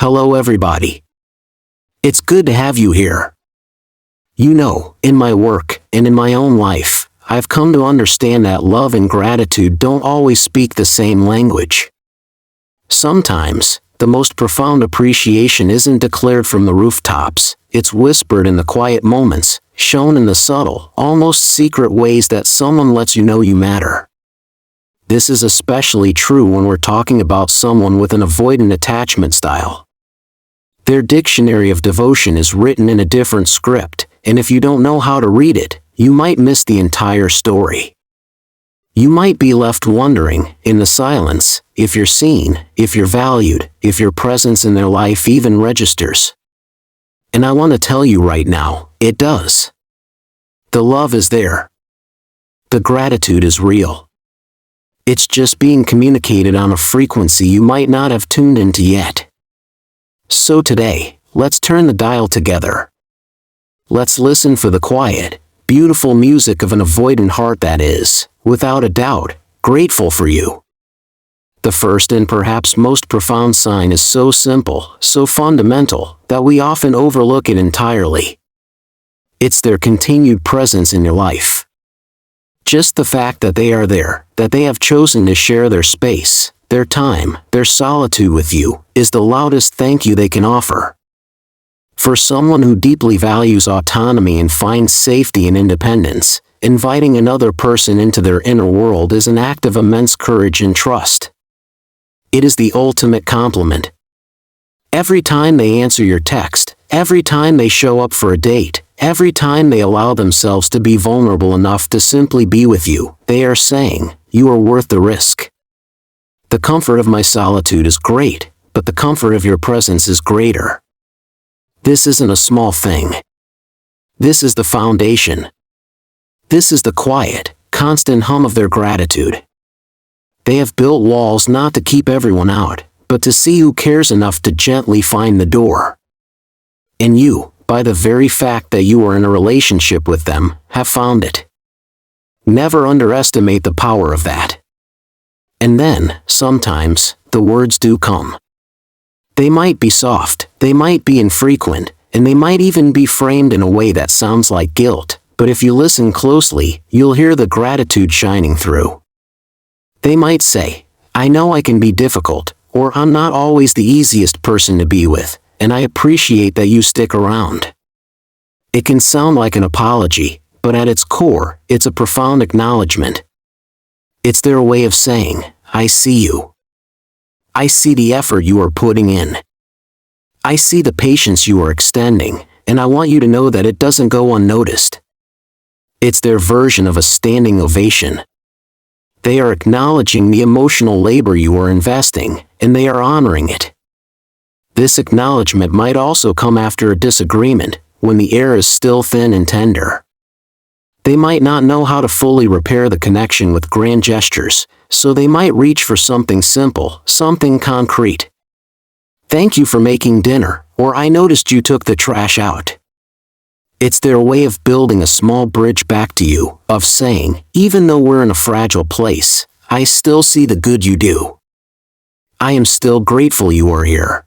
Hello everybody. It's good to have you here. You know, in my work and in my own life, I've come to understand that love and gratitude don't always speak the same language. Sometimes, the most profound appreciation isn't declared from the rooftops, it's whispered in the quiet moments, shown in the subtle, almost secret ways that someone lets you know you matter. This is especially true when we're talking about someone with an avoidant attachment style. Their dictionary of devotion is written in a different script, and if you don't know how to read it, you might miss the entire story. You might be left wondering, in the silence, if you're seen, if you're valued, if your presence in their life even registers. And I want to tell you right now, it does. The love is there. The gratitude is real. It's just being communicated on a frequency you might not have tuned into yet. So today, let's turn the dial together. Let's listen for the quiet, beautiful music of an avoidant heart that is, without a doubt, grateful for you. The first and perhaps most profound sign is so simple, so fundamental, that we often overlook it entirely. It's their continued presence in your life. Just the fact that they are there, that they have chosen to share their space, their time, their solitude with you, is the loudest thank you they can offer. For someone who deeply values autonomy and finds safety in independence, inviting another person into their inner world is an act of immense courage and trust. It is the ultimate compliment. Every time they answer your text, every time they show up for a date, every time they allow themselves to be vulnerable enough to simply be with you, they are saying, you are worth the risk. The comfort of my solitude is great, but the comfort of your presence is greater. This isn't a small thing. This is the foundation. This is the quiet, constant hum of their gratitude. They have built walls not to keep everyone out, but to see who cares enough to gently find the door. And you, by the very fact that you are in a relationship with them, have found it. Never underestimate the power of that. And then, sometimes, the words do come. They might be soft, they might be infrequent, and they might even be framed in a way that sounds like guilt, but if you listen closely, you'll hear the gratitude shining through. They might say, I know I can be difficult, or I'm not always the easiest person to be with, and I appreciate that you stick around. It can sound like an apology, but at its core, it's a profound acknowledgement. It's their way of saying, I see you. I see the effort you are putting in. I see the patience you are extending, and I want you to know that it doesn't go unnoticed. It's their version of a standing ovation. They are acknowledging the emotional labor you are investing, and they are honoring it. This acknowledgement might also come after a disagreement, when the air is still thin and tender. They might not know how to fully repair the connection with grand gestures, so they might reach for something simple, something concrete. Thank you for making dinner, or I noticed you took the trash out. It's their way of building a small bridge back to you, of saying, even though we're in a fragile place, I still see the good you do. I am still grateful you are here.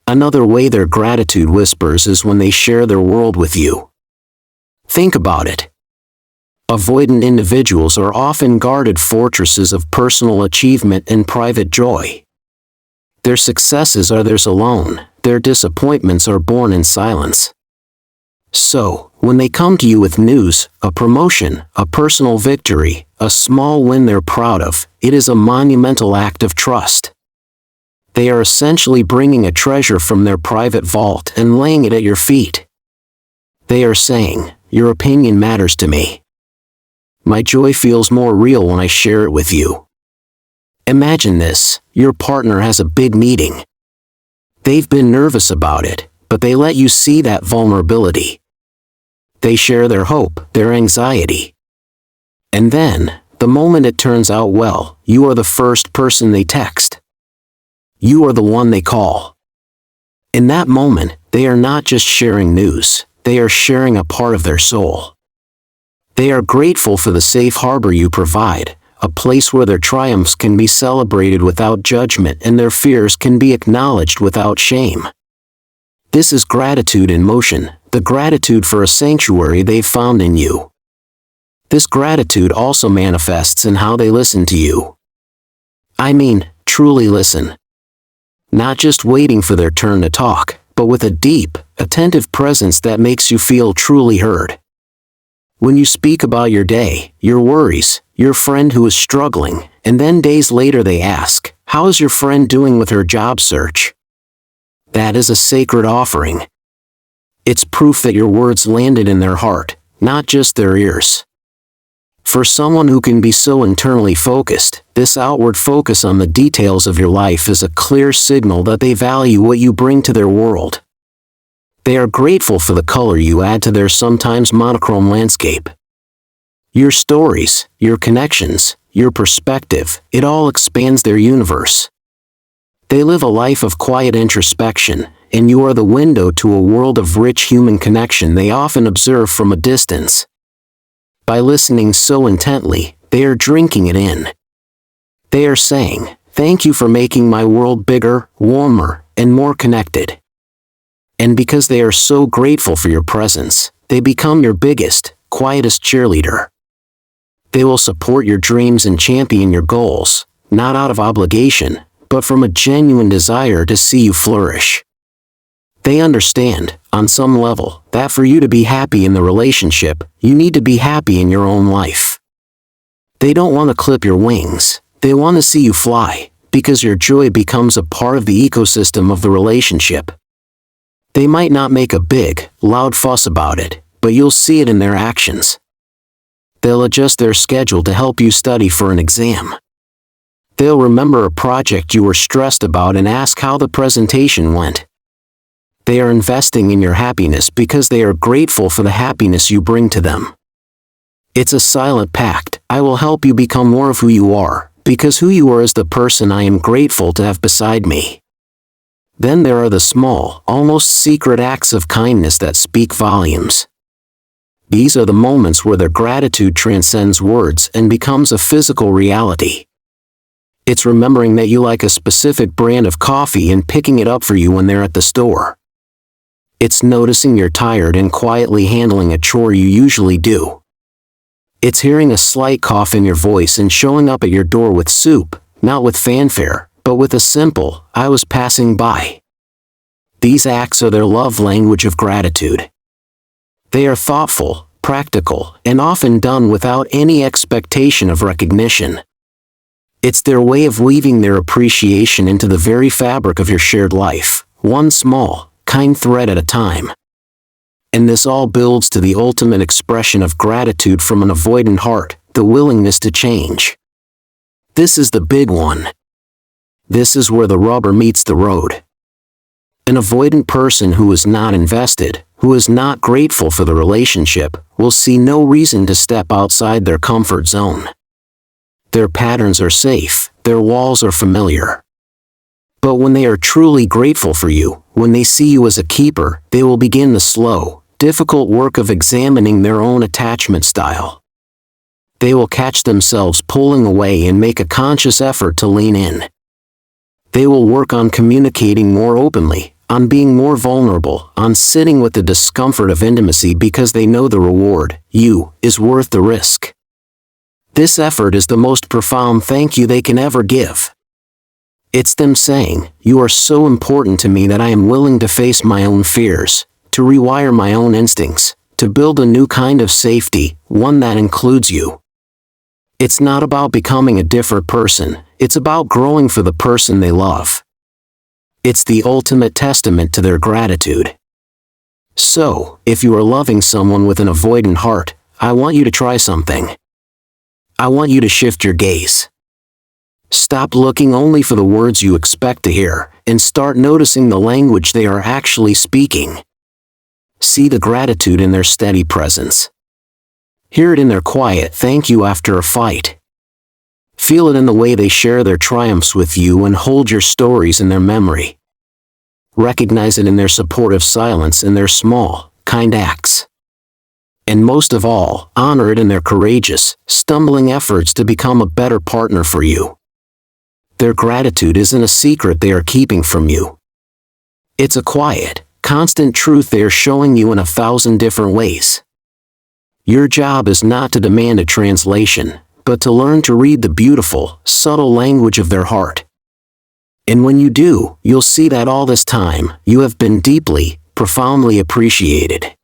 Another way their gratitude whispers is when they share their world with you. Think about it. Avoidant individuals are often guarded fortresses of personal achievement and private joy. Their successes are theirs alone, their disappointments are born in silence. So, when they come to you with news, a promotion, a personal victory, a small win they're proud of, it is a monumental act of trust. They are essentially bringing a treasure from their private vault and laying it at your feet. They are saying, your opinion matters to me. My joy feels more real when I share it with you. Imagine this, your partner has a big meeting. They've been nervous about it, but they let you see that vulnerability. They share their hope, their anxiety. And then, the moment it turns out well, you are the first person they text. You are the one they call. In that moment, they are not just sharing news, they are sharing a part of their soul. They are grateful for the safe harbor you provide, a place where their triumphs can be celebrated without judgment and their fears can be acknowledged without shame. This is gratitude in motion, the gratitude for a sanctuary they've found in you. This gratitude also manifests in how they listen to you. I mean, truly listen. Not just waiting for their turn to talk, but with a deep, attentive presence that makes you feel truly heard. When you speak about your day, your worries, your friend who is struggling, and then days later they ask, "How is your friend doing with her job search?" That is a sacred offering. It's proof that your words landed in their heart, not just their ears. For someone who can be so internally focused, this outward focus on the details of your life is a clear signal that they value what you bring to their world. They are grateful for the color you add to their sometimes monochrome landscape. Your stories, your connections, your perspective, it all expands their universe. They live a life of quiet introspection, and you are the window to a world of rich human connection they often observe from a distance. By listening so intently, they are drinking it in. They are saying, "Thank you for making my world bigger, warmer, and more connected." And because they are so grateful for your presence, they become your biggest, quietest cheerleader. They will support your dreams and champion your goals, not out of obligation, but from a genuine desire to see you flourish. They understand, on some level, that for you to be happy in the relationship, you need to be happy in your own life. They don't want to clip your wings, they want to see you fly, because your joy becomes a part of the ecosystem of the relationship. They might not make a big, loud fuss about it, but you'll see it in their actions. They'll adjust their schedule to help you study for an exam. They'll remember a project you were stressed about and ask how the presentation went. They are investing in your happiness because they are grateful for the happiness you bring to them. It's a silent pact. I will help you become more of who you are, because who you are is the person I am grateful to have beside me. Then there are the small, almost secret acts of kindness that speak volumes. These are the moments where their gratitude transcends words and becomes a physical reality. It's remembering that you like a specific brand of coffee and picking it up for you when they're at the store. It's noticing you're tired and quietly handling a chore you usually do. It's hearing a slight cough in your voice and showing up at your door with soup, not with fanfare, but with a simple, "I was passing by." These acts are their love language of gratitude. They are thoughtful, practical, and often done without any expectation of recognition. It's their way of weaving their appreciation into the very fabric of your shared life, one small, kind thread at a time. And this all builds to the ultimate expression of gratitude from an avoidant heart, the willingness to change. This is the big one. This is where the rubber meets the road. An avoidant person who is not invested, who is not grateful for the relationship, will see no reason to step outside their comfort zone. Their patterns are safe, their walls are familiar. But when they are truly grateful for you, when they see you as a keeper, they will begin the slow, difficult work of examining their own attachment style. They will catch themselves pulling away and make a conscious effort to lean in. They will work on communicating more openly, on being more vulnerable, on sitting with the discomfort of intimacy because they know the reward, you, is worth the risk. This effort is the most profound thank you they can ever give. It's them saying, "You are so important to me that I am willing to face my own fears, to rewire my own instincts, to build a new kind of safety, one that includes you." It's not about becoming a different person, it's about growing for the person they love. It's the ultimate testament to their gratitude. So, if you are loving someone with an avoidant heart, I want you to try something. I want you to shift your gaze. Stop looking only for the words you expect to hear, and start noticing the language they are actually speaking. See the gratitude in their steady presence. Hear it in their quiet thank you after a fight. Feel it in the way they share their triumphs with you and hold your stories in their memory. Recognize it in their supportive silence and their small, kind acts. And most of all, honor it in their courageous, stumbling efforts to become a better partner for you. Their gratitude isn't a secret they are keeping from you. It's a quiet, constant truth they are showing you in 1,000 different ways. Your job is not to demand a translation, but to learn to read the beautiful, subtle language of their heart. And when you do, you'll see that all this time, you have been deeply, profoundly appreciated.